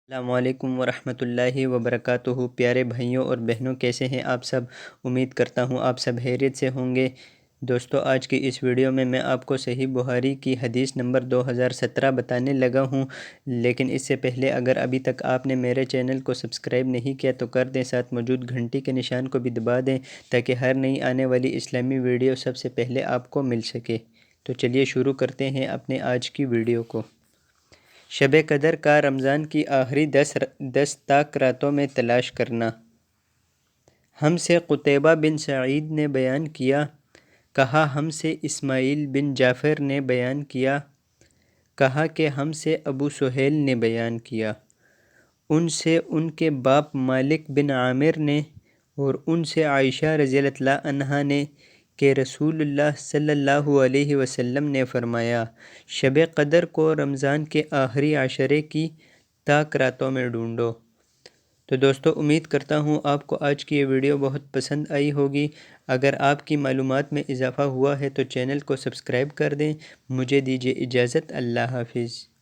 السلام علیکم ورحمۃ اللہ وبرکاتہ۔ پیارے بھائیوں اور بہنوں، کیسے ہیں آپ سب؟ امید کرتا ہوں آپ سب خیریت سے ہوں گے۔ دوستو، آج کی اس ویڈیو میں آپ کو صحیح بخاری کی حدیث نمبر 2017 بتانے لگا ہوں، لیکن اس سے پہلے اگر ابھی تک آپ نے میرے چینل کو سبسکرائب نہیں کیا تو کر دیں، ساتھ موجود گھنٹی کے نشان کو بھی دبا دیں تاکہ ہر نئی آنے والی اسلامی ویڈیو سب سے پہلے آپ کو مل سکے۔ تو چلیے شروع کرتے ہیں اپنے آج کی ویڈیو کو۔ شب قدر کا رمضان کی آخری 10 تاک راتوں میں تلاش کرنا۔ ہم سے قتیبہ بن سعید نے بیان کیا، کہا ہم سے اسماعیل بن جعفر نے بیان کیا، کہا کہ ہم سے ابو سہیل نے بیان کیا، ان سے ان کے باپ مالک بن عامر نے، اور ان سے عائشہ رضی اللہ عنہا نے کہ رسول اللہ صلی اللہ علیہ وسلم نے فرمایا، شب قدر کو رمضان کے آخری عشرے کی تاک راتوں میں ڈھونڈو۔ تو دوستو، امید کرتا ہوں آپ کو آج کی یہ ویڈیو بہت پسند آئی ہوگی۔ اگر آپ کی معلومات میں اضافہ ہوا ہے تو چینل کو سبسکرائب کر دیں۔ مجھے دیجیے اجازت، اللہ حافظ۔